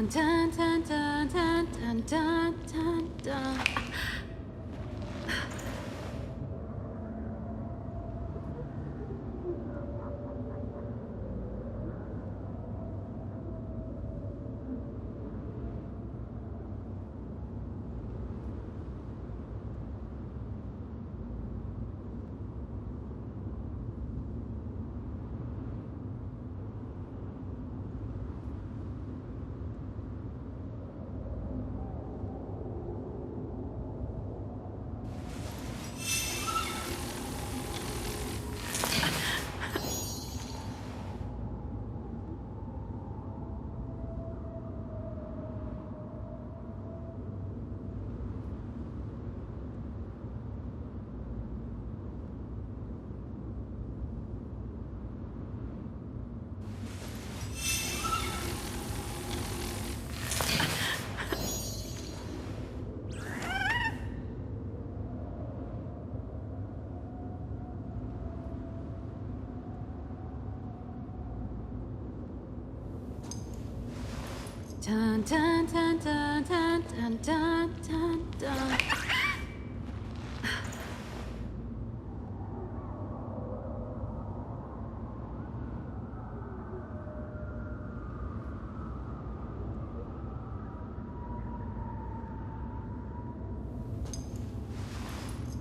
dun dun dun dun dun dun dun dun. Dun dun dun dun dun dun dun dun dun.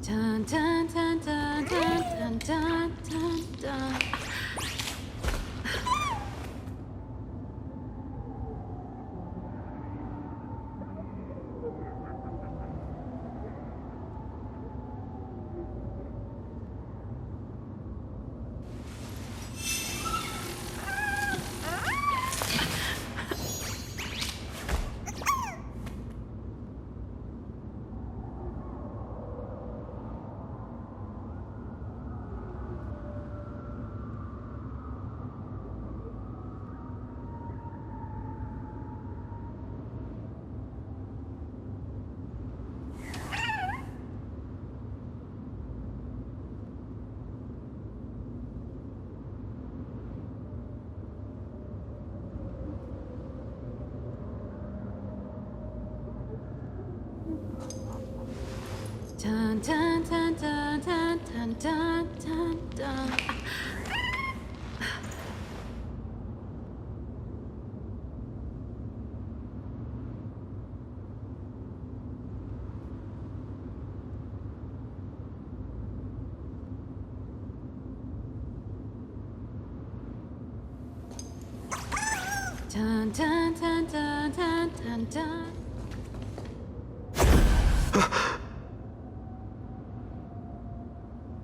Dun dun dun dun dun dun dun dun dun. Dun dun dun dun dun dun dun dun dun. Dun dun dun dun dun dun dun.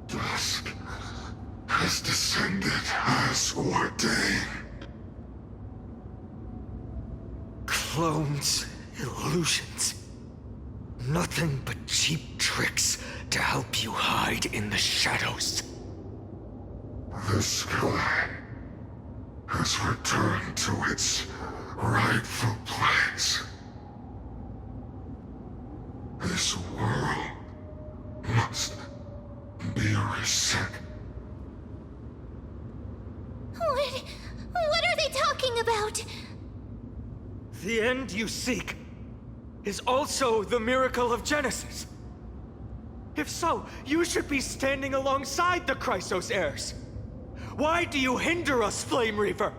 Dusk has descended as ordained. Clones, illusions. Nothing but cheap tricks to help you hide in the shadows. The sky has returned to its rightful place. This world must be reset. What are they talking about? The end you seek is also the miracle of Genesis. If so, you should be standing alongside the Chrysos heirs. Why do you hinder us, Flame Reaver?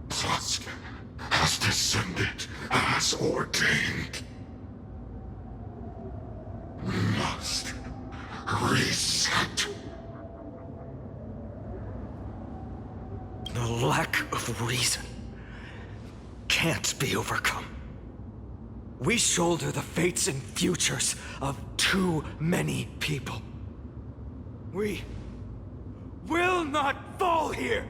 Dusk has descended as ordained. Must reset. The lack of reason can't be overcome. We shoulder the fates and futures of too many people. We will not fall here!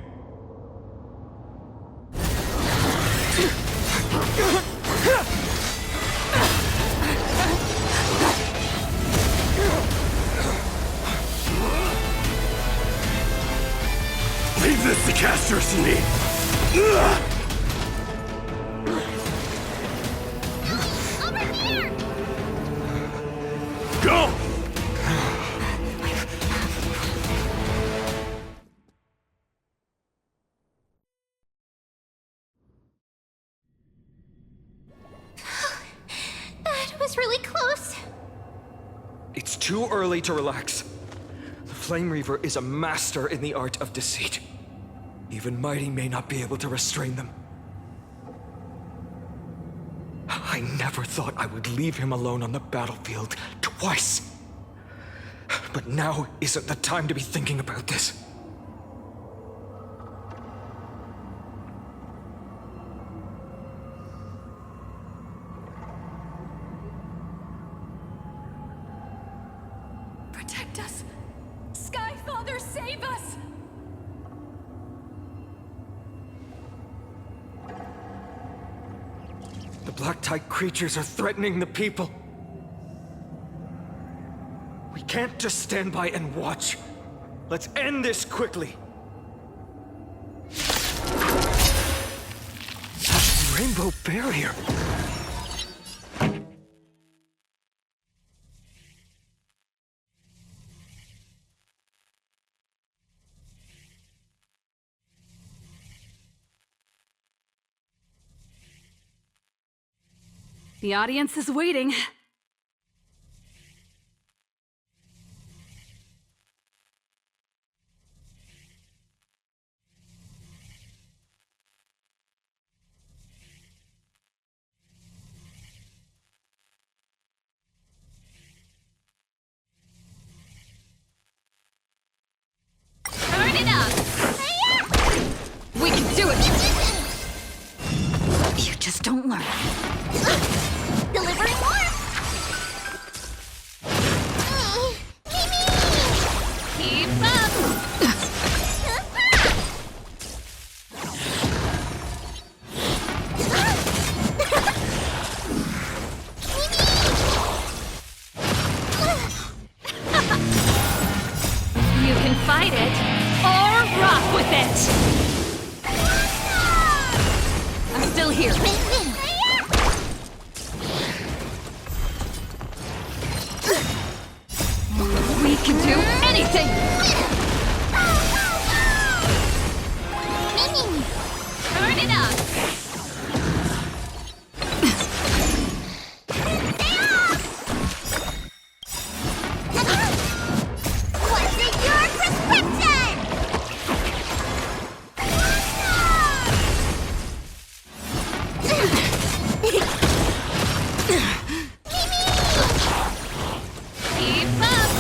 Leave this to casters and me! Over here! Go! too early to relax. The Flame Reaver is a master in the art of deceit. Even Mighty may not be able to restrain them. I never thought I would leave him alone on the battlefield twice. But now isn't the time to be thinking about this. Protect us! Sky Father, save us! The black tide creatures are threatening the people. We can't just stand by and watch. Let's end this quickly. That rainbow barrier. The audience is waiting. Turn it up! We can do it! You just don't learn. Delivering more! Keep up! You can fight it, or rock with it! I'm still here. We can do anything! Turn it up! What's in your prescription? Keep up!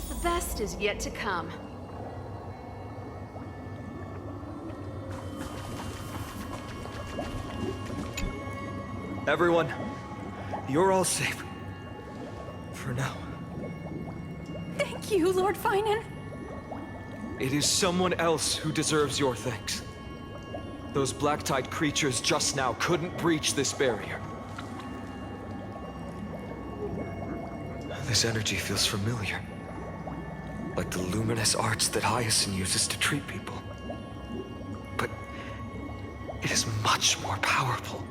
The best is yet to come. Everyone, you're all safe. For now. Thank you, Lord Finan. It is someone else who deserves your thanks. Those black tide creatures just now couldn't breach this barrier. This energy feels familiar. Like the luminous arts that Hyacinth uses to treat people. But it is much more powerful.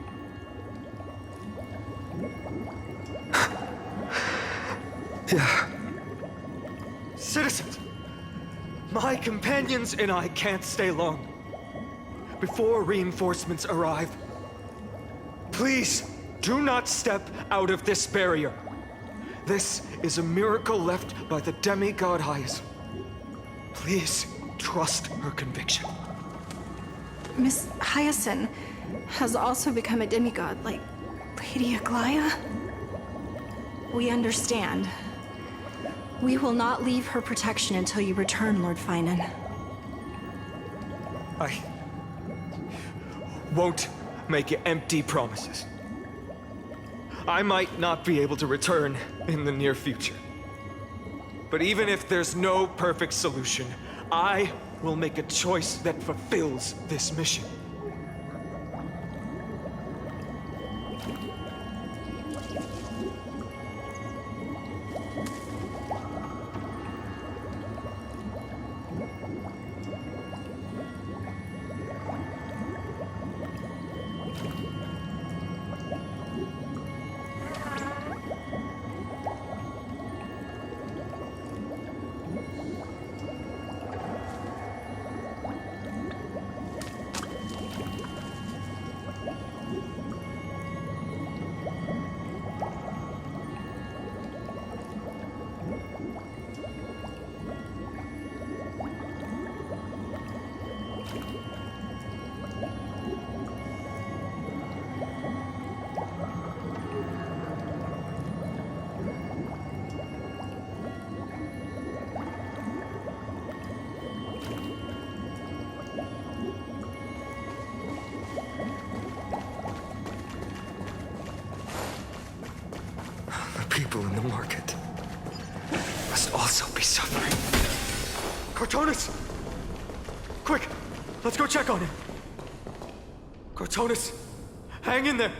Yeah. Citizens, my companions and I can't stay long. Before reinforcements arrive, please do not step out of this barrier. This is a miracle left by the demigod Hyacinth. Please trust her conviction. Miss Hyacinth has also become a demigod, like Lady Aglaya. We understand. We will not leave her protection until you return, Lord Finan. I won't make empty promises. I might not be able to return in the near future. But even if there's no perfect solution, I will make a choice that fulfills this mission. The people in the market must also be suffering. Cortonis! Quick, let's go check on him. Cortonis, hang in there.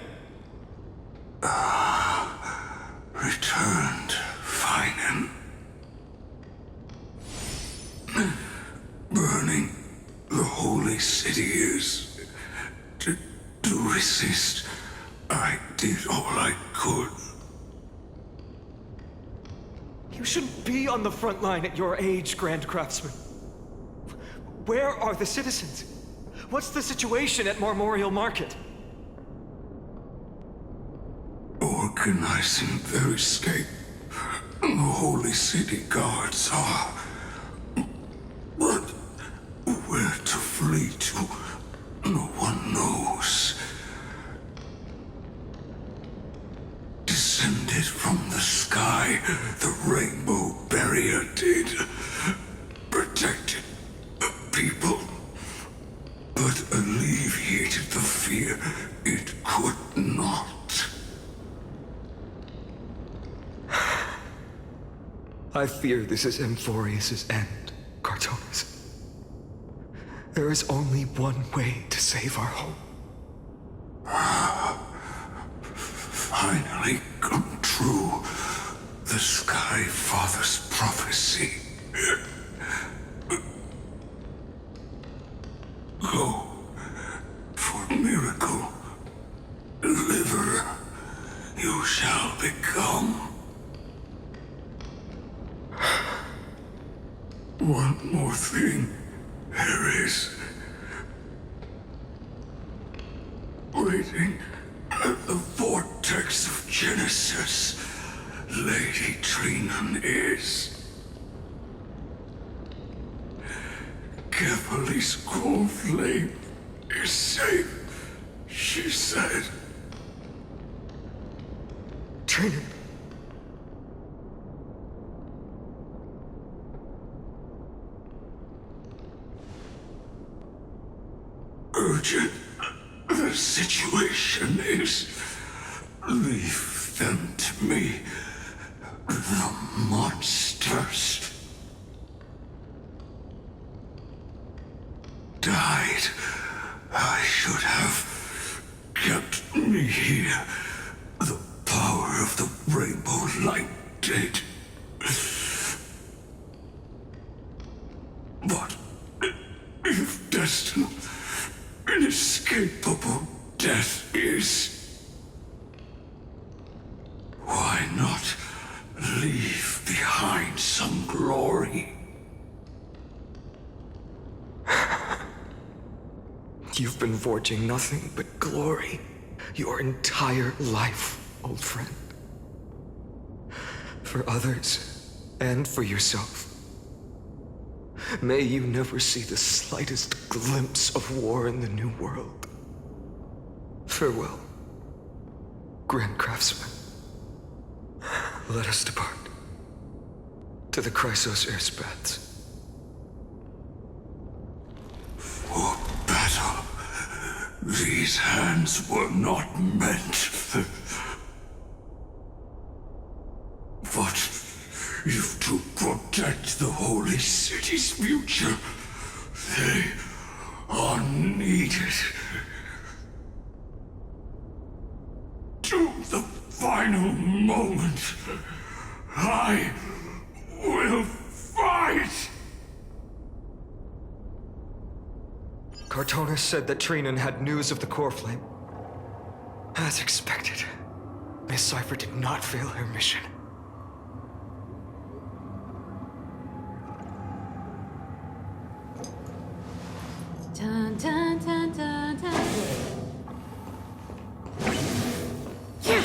Returned, Finen. Burning the holy city is... To resist, I did all I could. You shouldn't be on the front line at your age, Grand Craftsman. Where are the citizens? What's the situation at Memorial Market? Organizing their escape. The holy city guards are... But where to flee to, no one knows. Descended from the sky, the rainbow barrier did. Protected people, but alleviated the fear it could not. I fear this is Amphorius' end, Cartonis. There is only one way to save our home. Finally come true. The Sky Father's prophecy. Go for miracle. Deliver. You shall become. One more thing, Ares. Waiting at the vortex of Genesis, Lady Trinan is. Kepali's cold flame is safe, she said. Trinan. Urgent. The situation is... Leave them to me. The monsters. Died. I should have kept me here. The power of the rainbow light did. But if destined, inescapable death is, why not leave behind some glory? You've been forging nothing but glory your entire life, old friend. For others and for yourself. May you never see the slightest glimpse of war in the New World. Farewell, Grand Craftsman. Let us depart to the Chrysos Airspaths. For battle, these hands were not meant. But if to protect the holy city's future, they are needed. To the final moment, I will fight! Cartonis said that Trinan had news of the core flame. As expected, Miss Cypher did not fail her mission. Dun, dun, dun, dun, dun. Yeah.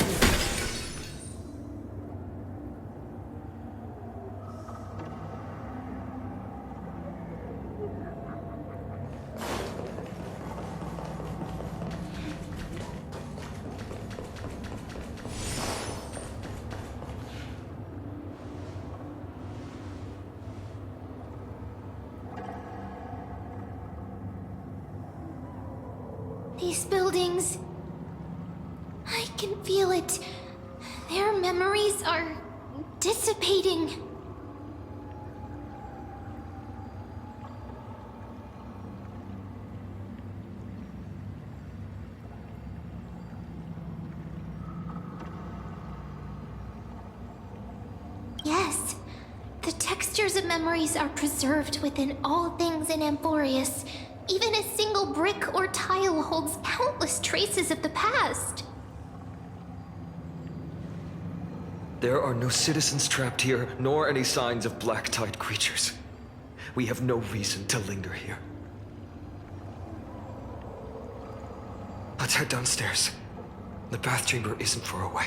These buildings... I can feel it. Their memories are dissipating. Yes, the textures of memories are preserved within all things in Amphorius. Even a single brick or tile holds countless traces of the past. There are no citizens trapped here, nor any signs of black-tide creatures. We have no reason to linger here. Let's head downstairs. The bath chamber isn't far away.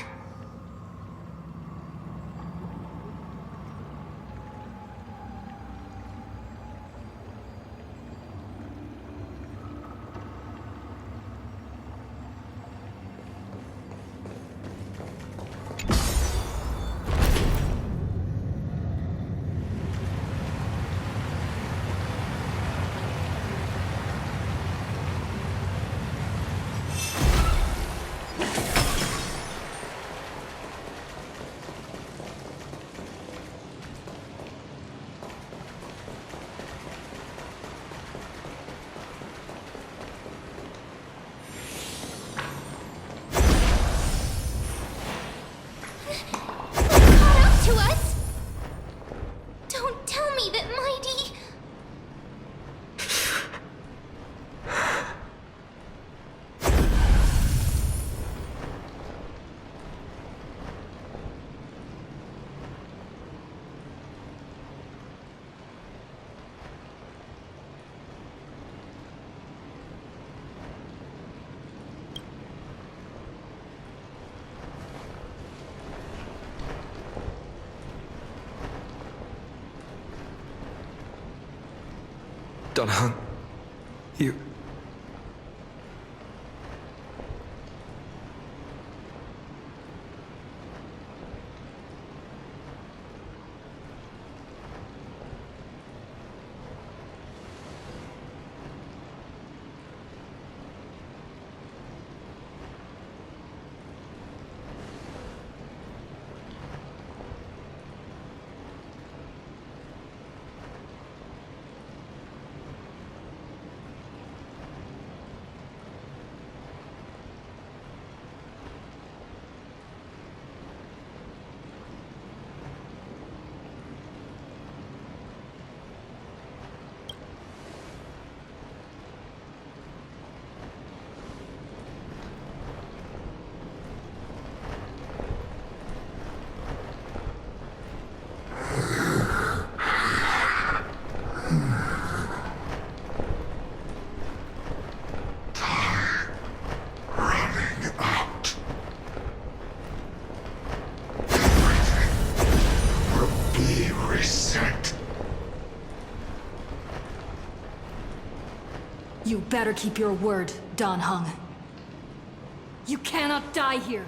To us? Don't tell me that Mighty... Dunhung, you... You better keep your word, Dan Heng. You cannot die here.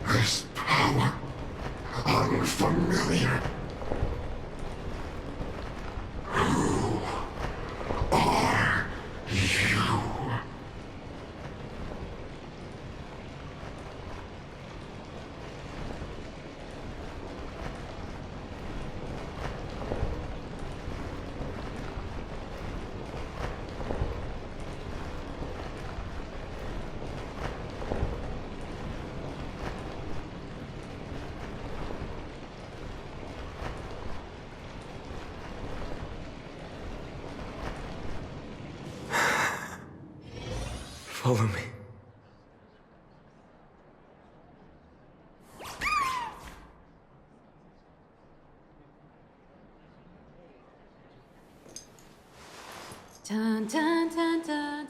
This power, unfamiliar. Who are you? Follow me. Dun, dun, dun, dun, dun.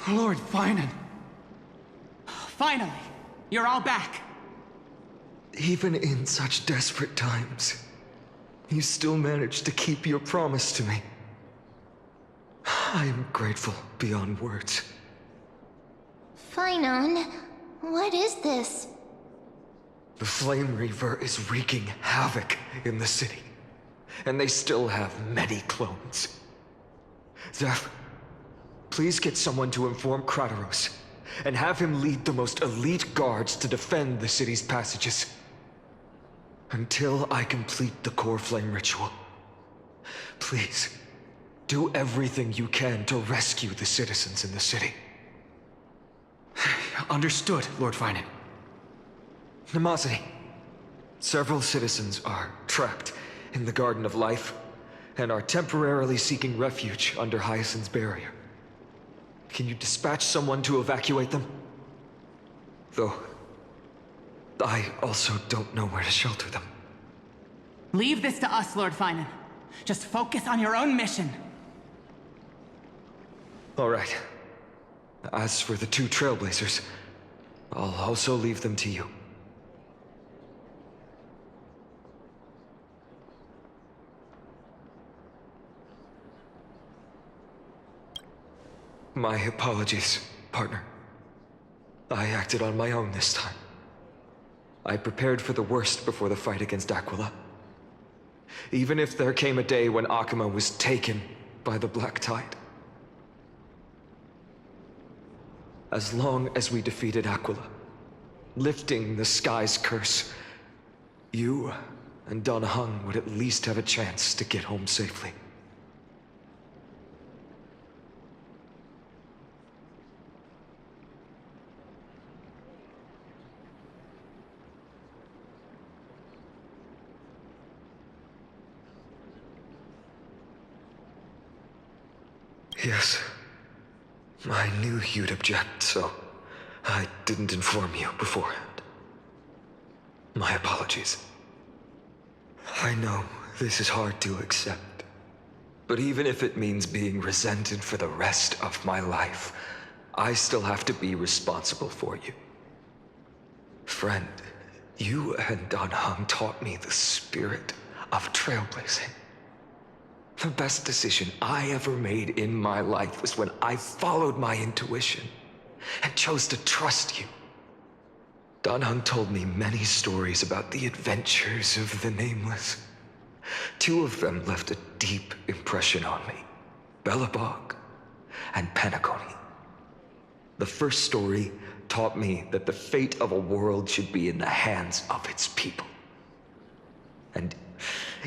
Lord Finan. Finally, you're all back. Even in such desperate times, you still managed to keep your promise to me. I am grateful beyond words. Finon, what is this? The Flame Reaver is wreaking havoc in the city, and they still have many clones. Zeph, please get someone to inform Kratos, and have him lead the most elite guards to defend the city's passages. Until I complete the core flame ritual. Please, do everything you can to rescue the citizens in the city. Understood, Lord Finan. Nemazity, several citizens are trapped in the Garden of Life and are temporarily seeking refuge under Hyacinth's barrier. Can you dispatch someone to evacuate them? Though, I also don't know where to shelter them. Leave this to us, Lord Finan. Just focus on your own mission. All right. As for the two Trailblazers, I'll also leave them to you. My apologies, partner. I acted on my own this time. I prepared for the worst before the fight against Aquila. Even if there came a day when Akuma was taken by the Black Tide. As long as we defeated Aquila, lifting the sky's curse, you and Don Hung would at least have a chance to get home safely. Yes. I knew you'd object, so I didn't inform you beforehand. My apologies. I know this is hard to accept, but even if it means being resented for the rest of my life, I still have to be responsible for you. Friend, you and Don Hung taught me the spirit of trailblazing. The best decision I ever made in my life was when I followed my intuition and chose to trust you. Don Hung told me many stories about the adventures of the Nameless. Two of them left a deep impression on me, Belobog and Penacony. The first story taught me that the fate of a world should be in the hands of its people. And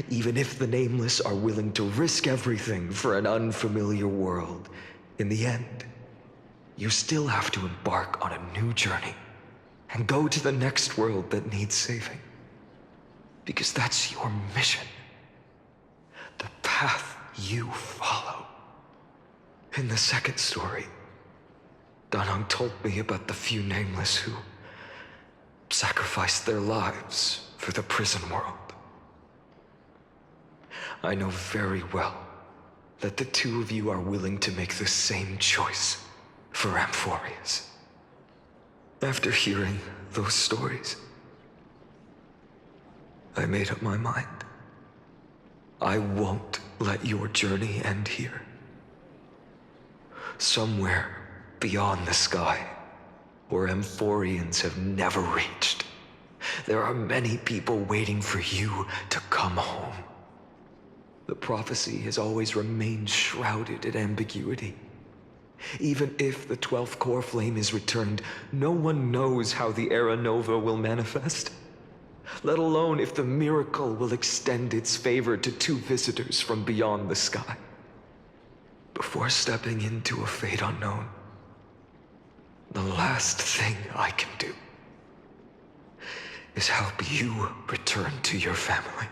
even if the Nameless are willing to risk everything for an unfamiliar world, in the end, you still have to embark on a new journey and go to the next world that needs saving. Because that's your mission. The path you follow. In the second story, Don Hung told me about the few Nameless who sacrificed their lives for the prison world. I know very well that the two of you are willing to make the same choice for Amphorius. After hearing those stories, I made up my mind. I won't let your journey end here. Somewhere beyond the sky, where Amphorians have never reached, there are many people waiting for you to come home. The prophecy has always remained shrouded in ambiguity. Even if the 12th core flame is returned, no one knows how the Era Nova will manifest. Let alone if the miracle will extend its favor to two visitors from beyond the sky. Before stepping into a fate unknown, the last thing I can do is help you return to your family.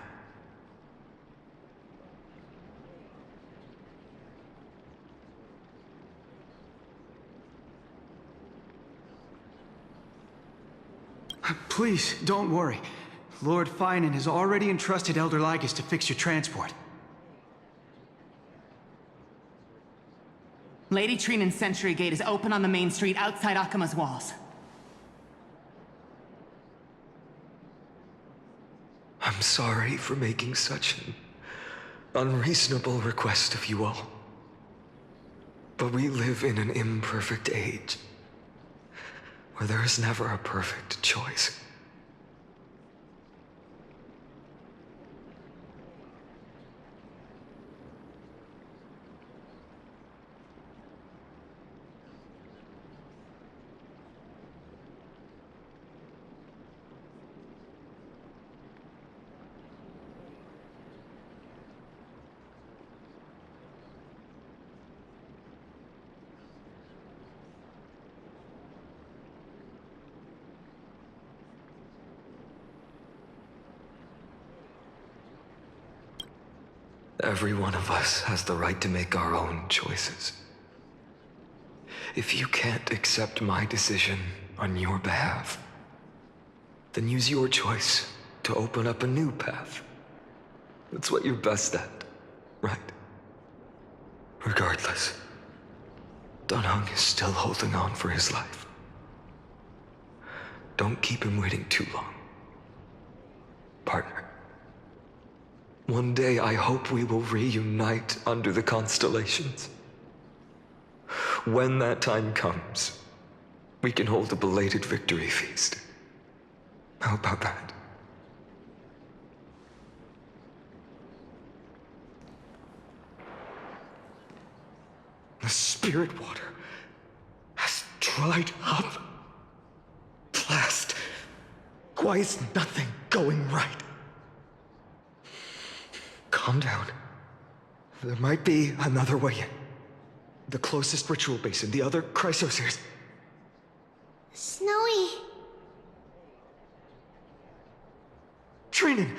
Please, don't worry. Lord Finan has already entrusted Elder Lygus to fix your transport. Lady Trinan's sentry gate is open on the main street outside Akuma's walls. I'm sorry for making such an unreasonable request of you all. But we live in an imperfect age, where there is never a perfect choice. Every one of us has the right to make our own choices. If you can't accept my decision on your behalf, then use your choice to open up a new path. That's what you're best at, right? Regardless, Dunhung is still holding on for his life. Don't keep him waiting too long. Partner. One day I hope we will reunite under the constellations. When that time comes, we can hold a belated victory feast. How about that? The spirit water has dried up. Blast. Why is nothing going right? Calm down. There might be another way in. The closest ritual basin, the other chrysosers. Snowy. Trinan!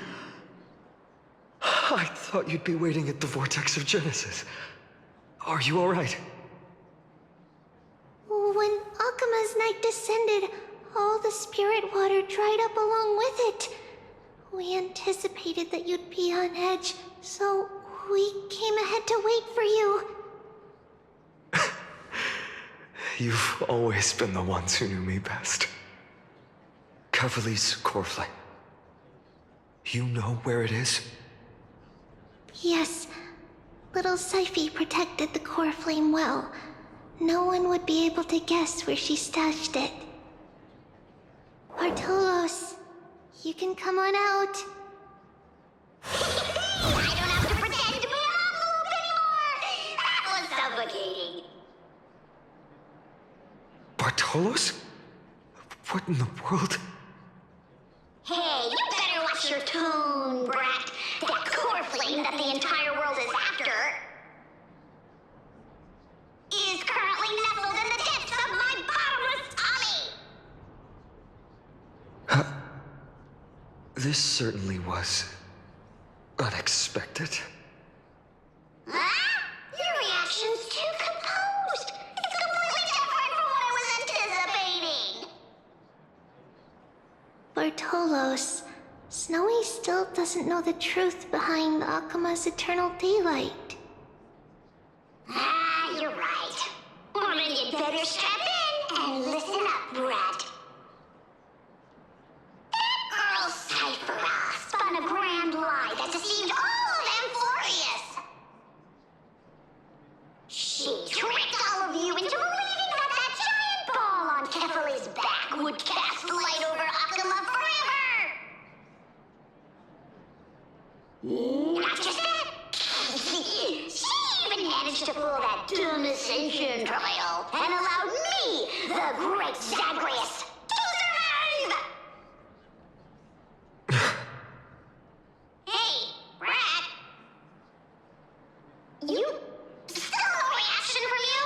I thought you'd be waiting at the Vortex of Genesis. Are you alright? When Akuma's night descended, all the spirit water dried up along with it. We anticipated that you'd be on edge, so we came ahead to wait for you. You've always been the ones who knew me best. Cavalli's core flame. You know where it is? Yes. Little Syphi protected the core flame well. No one would be able to guess where she stashed it. Bartolos, you can come on out. I don't have to pretend to be an envelope anymore! That was suffocating. Bartolos? What in the world? Hey, you better watch your tone, brat. That core flame that the entire world is after is currently nestled in the depths of my bottomless tummy! This certainly was unexpected. Huh? Your reaction's too composed. It's completely different from what I was anticipating. Bartolos, Snowy still doesn't know the truth behind Akuma's eternal daylight. Ah, you're right. Well, then you'd better strap in and listen up, brat. That girl Cyphera spun a grand lie that deceived all of Amphorius. She tricked all of you into believing that that giant ball on Kefali's back would cast light over Akuma forever. Not just that. She even managed to fool that dumb Ascension trial and allowed me, the Great Zagreus, to survive! Hey, Rat. You... still no reaction from you?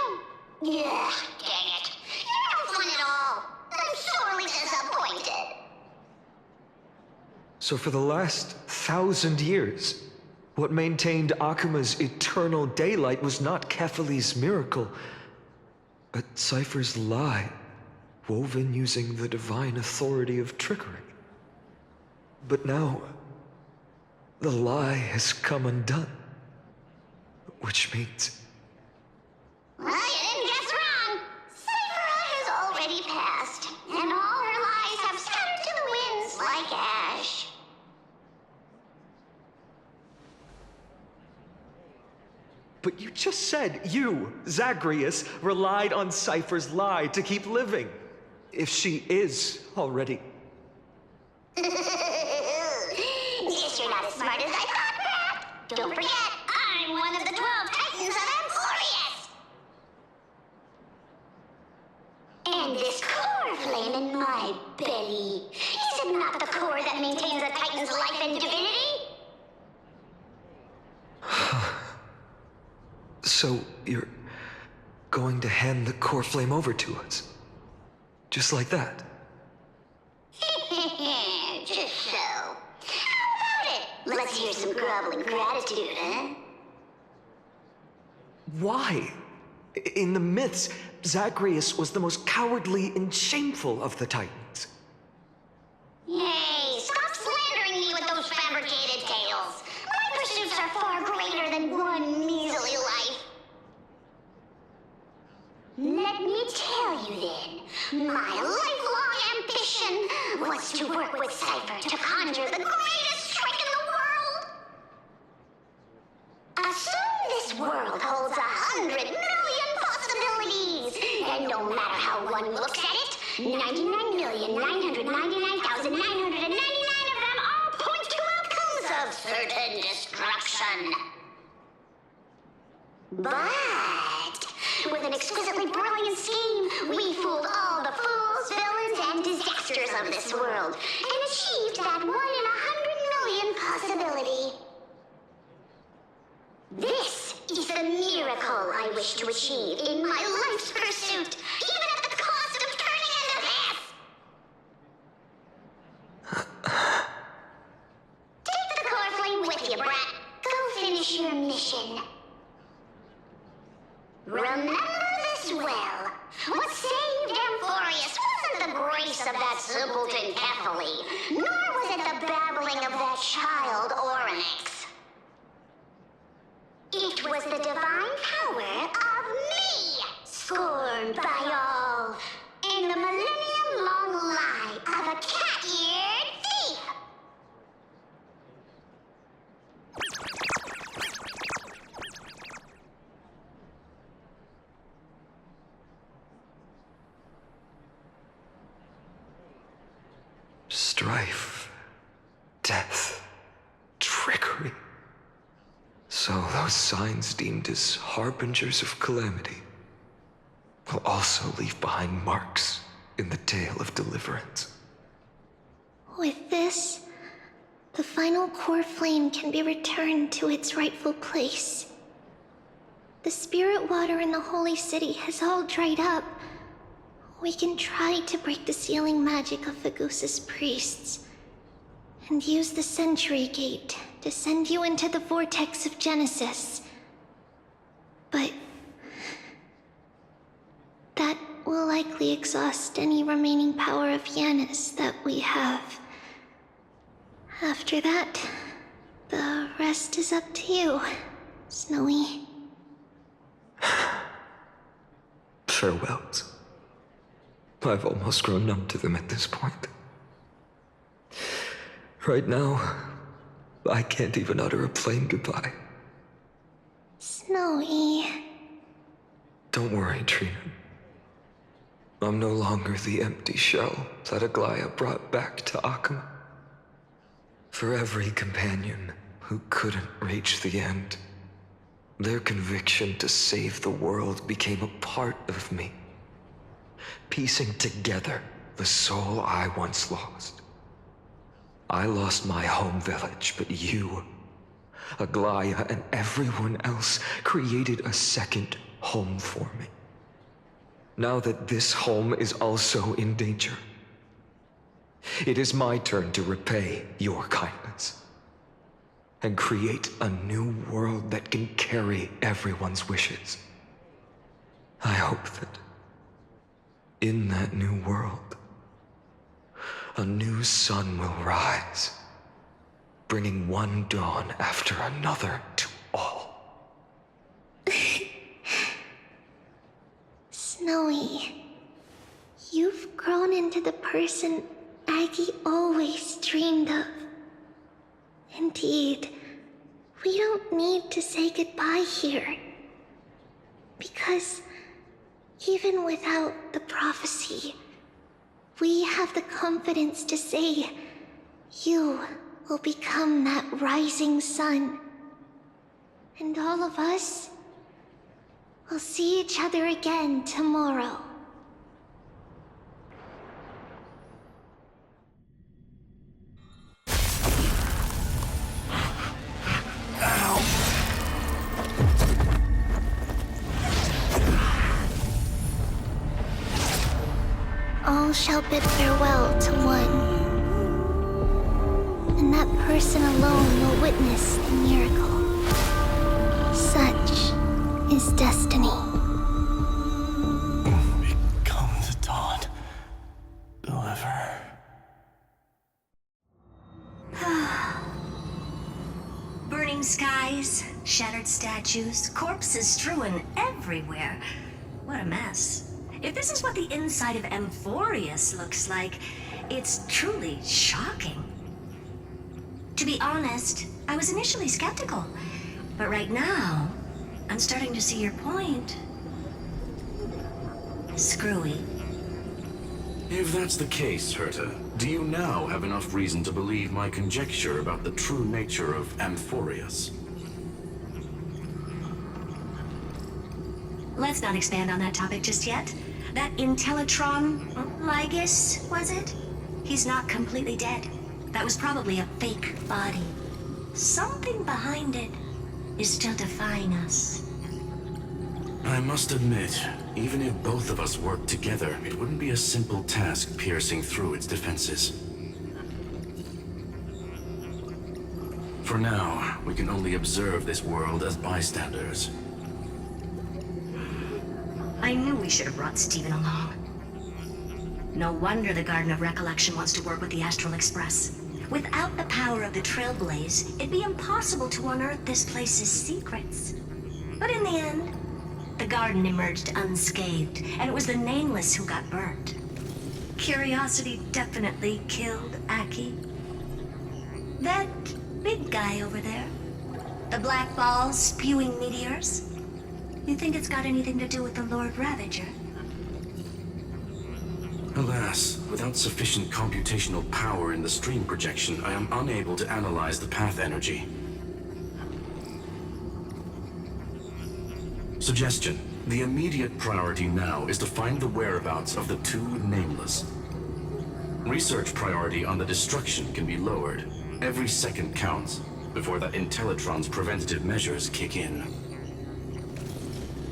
Yeah, dang it. You're no fun at all. I'm sorely disappointed. So for the last 1,000 years, what maintained Akuma's eternal daylight was not Kefali's miracle, but Cypher's lie, woven using the divine authority of trickery. But now, the lie has come undone. Which means... Well, it But you just said you, Zagreus, relied on Cypher's lie to keep living. If she is already... Guess you're not as smart as I thought, Pat. Don't forget, I'm one of the 12 Titans of Amphorius! And this core flame in my belly, is it not the core that maintains a Titan's life and divinity? So, you're going to hand the core flame over to us? Just like that? Just so. How about it? Let's hear some groveling gratitude, huh? Why? In the myths, Zagreus was the most cowardly and shameful of the Titans. Hey, stop slandering me with those fabricated tales. My pursuits are far greater than one measly life. Let me tell you then, my lifelong ambition was to work with Cypher to conjure the greatest trick in the world. Assume this world holds 100 million possibilities, and no matter how one looks at it, 99,999,999 of them all point to outcomes of certain destruction. But with an exquisitely brilliant scheme, we fooled all the fools, villains, and disasters of this world, and achieved that 1 in 100 million possibility. This is the miracle I wish to achieve in my life's pursuit, even at the cost of turning into this! Take the core flame with you, brat. Go finish your mission. Remember this well. What saved Amphorius wasn't the grace of that simpleton Kephale, nor was it the babbling of that child Oryx. It was the divine power of me, scorned by all, and the millennium-long lie of a cat-eared thief. Strife, death, trickery. So those signs deemed as harbingers of calamity will also leave behind marks in the tale of deliverance. With this, the final core flame can be returned to its rightful place. The spirit water in the holy city has all dried up. We can try to break the sealing magic of Fagusa's priests, and use the Century Gate to send you into the vortex of Genesis. But that will likely exhaust any remaining power of Yanis that we have. After that, the rest is up to you, Snowy. Farewells. I've almost grown numb to them at this point. Right now, I can't even utter a plain goodbye. Snowy. Don't worry, Trina. I'm no longer the empty shell that Aglaya brought back to Akama. For every companion who couldn't reach the end, their conviction to save the world became a part of me, piecing together the soul I once lost. I lost my home village, but you, Aglaya, and everyone else created a second home for me. Now that this home is also in danger, it is my turn to repay your kindness and create a new world that can carry everyone's wishes. I hope that in that new world, a new sun will rise, bringing one dawn after another to all. Snowy, you've grown into the person Aggie always dreamed of. Indeed, we don't need to say goodbye here. Because even without the prophecy, we have the confidence to say, you will become that rising sun. And all of us will see each other again tomorrow. All shall bid farewell to one, and that person alone will witness the miracle. Such is destiny. Become the dawn. Deliver. Burning skies, shattered statues, corpses strewn everywhere. What a mess. If this is what the inside of Amphorius looks like, it's truly shocking. To be honest, I was initially skeptical, but right now, I'm starting to see your point. Screwy. If that's the case, Herta, do you now have enough reason to believe my conjecture about the true nature of Amphorius? Let's not expand on that topic just yet. That Intellitron, Lygus, was it? He's not completely dead. That was probably a fake body. Something behind it is still defying us. I must admit, even if both of us worked together, it wouldn't be a simple task piercing through its defenses. For now, we can only observe this world as bystanders. I knew we should have brought Steven along. No wonder the Garden of Recollection wants to work with the Astral Express. Without the power of the Trailblaze, it'd be impossible to unearth this place's secrets. But in the end, the garden emerged unscathed, and it was the Nameless who got burnt. Curiosity definitely killed Aki. That big guy over there, the black ball spewing meteors, you think it's got anything to do with the Lord Ravager? Alas, without sufficient computational power in the stream projection, I am unable to analyze the path energy. Suggestion. The immediate priority now is to find the whereabouts of the two Nameless. Research priority on the destruction can be lowered. Every second counts before that Intellitron's preventative measures kick in.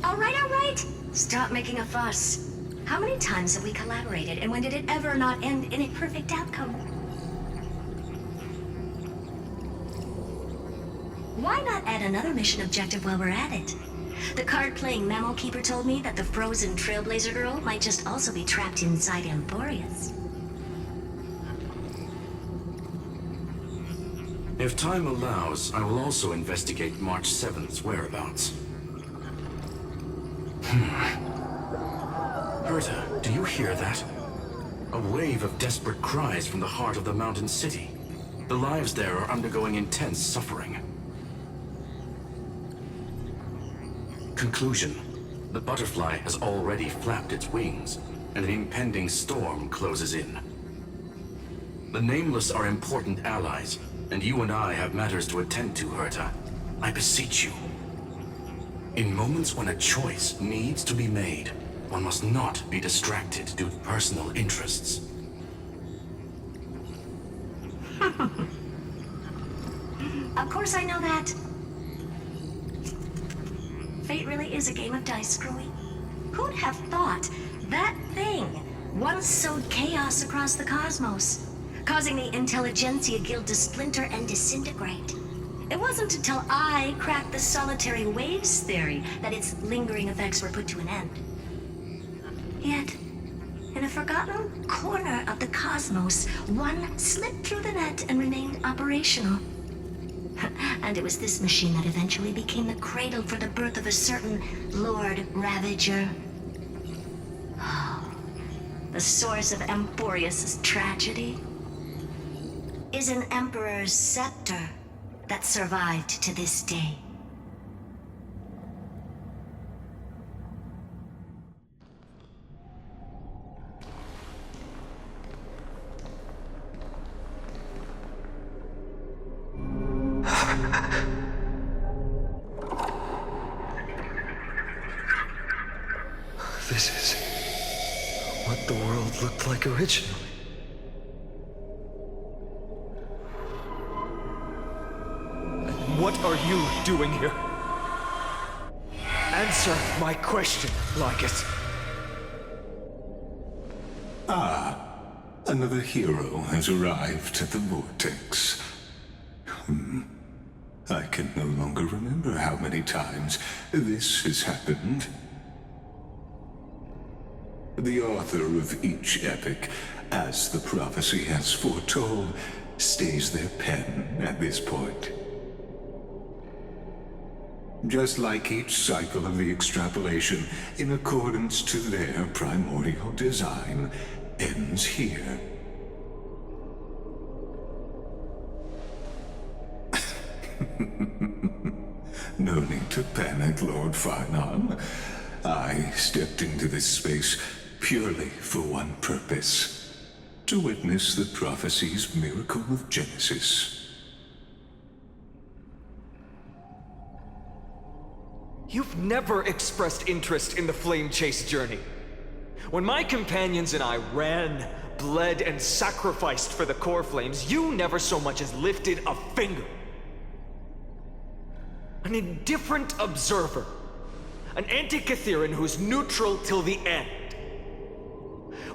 All right. Stop making a fuss. How many times have we collaborated, and when did it ever not end in a perfect outcome? Why not add another mission objective while we're at it? The card-playing Mammal Keeper told me that the frozen Trailblazer girl might just also be trapped inside Amphorius. If time allows, I will also investigate March 7th's whereabouts. Herta, do you hear that? A wave of desperate cries from the heart of the mountain city. The lives there are undergoing intense suffering. Conclusion. The butterfly has already flapped its wings, and an impending storm closes in. The Nameless are important allies, and you and I have matters to attend to, Herta. I beseech you. In moments when a choice needs to be made, one must not be distracted due to personal interests. Of course I know that. Fate really is a game of dice, Screwy. Who'd have thought that thing once sowed chaos across the cosmos, causing the Intelligentsia Guild to splinter and disintegrate? It wasn't until I cracked the solitary waves theory that its lingering effects were put to an end. Yet, in a forgotten corner of the cosmos, one slipped through the net and remained operational. And it was this machine that eventually became the cradle for the birth of a certain Lord Ravager. The source of Amphorius' tragedy is an Emperor's scepter that survived to this day. this is what the world looked like originally. What are you doing here? Answer my question, Lycus. Another hero has arrived at the vortex. I can no longer remember how many times this has happened. The author of each epic, as the prophecy has foretold, stays their pen at this point. Just like each cycle of the extrapolation, in accordance to their primordial design, ends here. No need to panic, Lord Farnon. I stepped into this space purely for one purpose: to witness the prophecy's miracle of Genesis. You've never expressed interest in the Flame Chase journey. When my companions and I ran, bled, and sacrificed for the core flames, you never so much as lifted a finger. An indifferent observer. An anti-Catheran who's neutral till the end.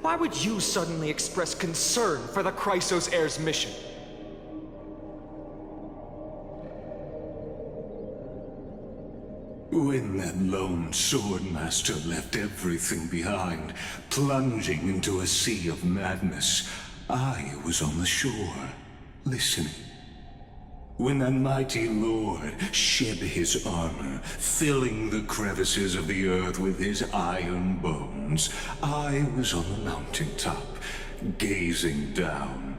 Why would you suddenly express concern for the Chrysos Heir's mission? When that lone swordmaster left everything behind, plunging into a sea of madness, I was on the shore, listening. When that mighty lord shed his armor, filling the crevices of the earth with his iron bones, I was on the mountaintop, gazing down.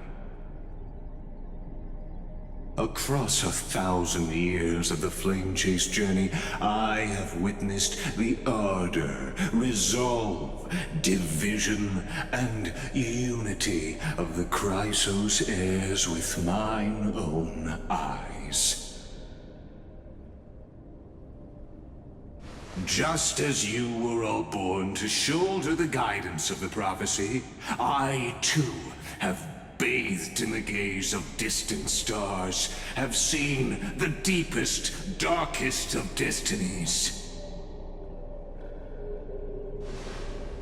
Across 1,000 years of the Flame Chase journey, I have witnessed the ardor, resolve, division, and unity of the Chrysos heirs with mine own eyes. Just as you were all born to shoulder the guidance of the prophecy, I too have bathed in the gaze of distant stars, have seen the deepest, darkest of destinies.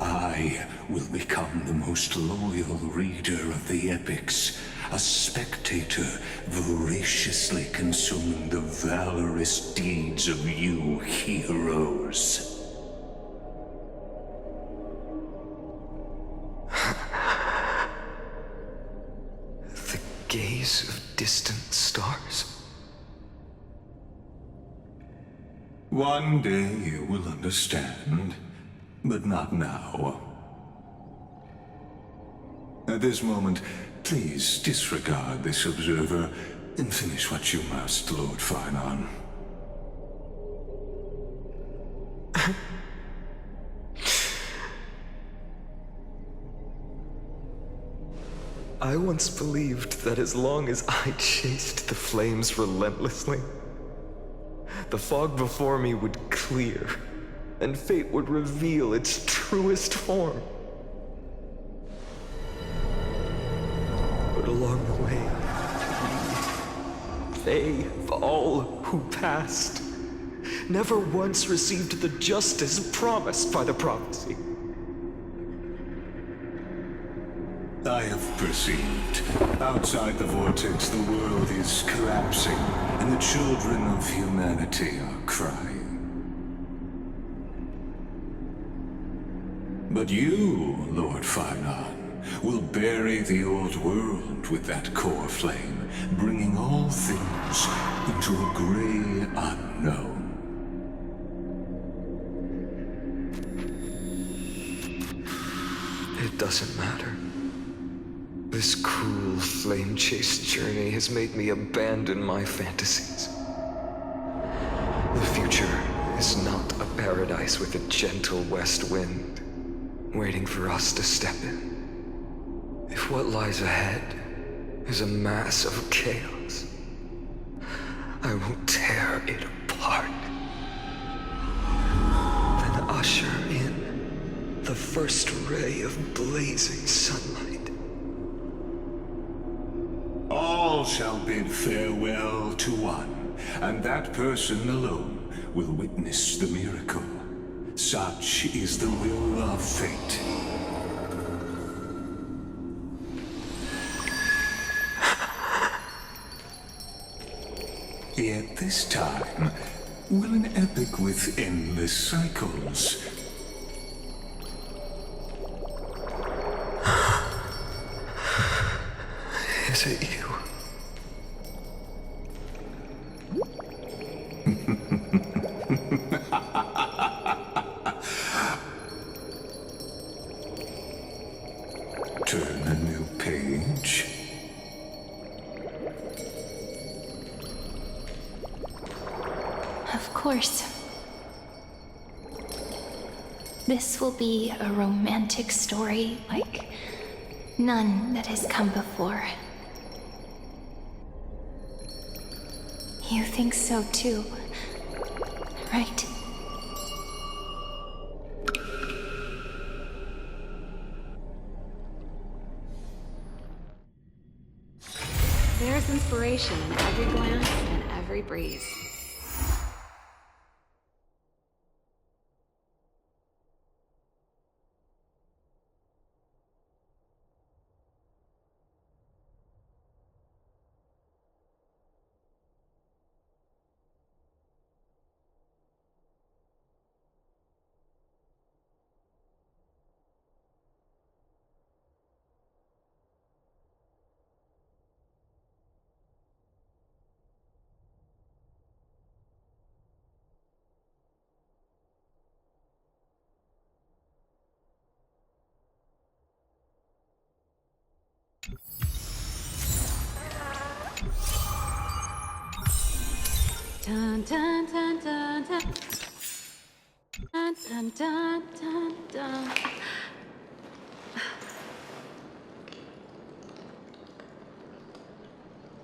I will become the most loyal reader of the epics, a spectator voraciously consuming the valorous deeds of you heroes. Gaze of distant stars. One day you will understand, but not now. At this moment, please disregard this observer and finish what you must, Lord Farnon. I once believed that as long as I chased the flames relentlessly, the fog before me would clear, and fate would reveal its truest form. But along the way, they, all who passed, never once received the justice promised by the prophecy. I have perceived. Outside the vortex, the world is collapsing, and the children of humanity are crying. But you, Lord Farnon, will bury the old world with that core flame, bringing all things into a gray unknown. It doesn't matter. This cruel flame chase journey has made me abandon my fantasies. The future is not a paradise with a gentle west wind, waiting for us to step in. If what lies ahead is a mass of chaos, I will tear it apart. Then usher in first ray of blazing sunlight. All shall bid farewell to one, and that person alone will witness the miracle. Such is the will of fate. Yet this time, will an epic with endless cycles. Is it you? Turn a new page. Of course. This will be a romantic story like none that has come before. You think so too, right? There's inspiration in every glance and every breeze. Dun dun dun dun dun dun dun dun dun.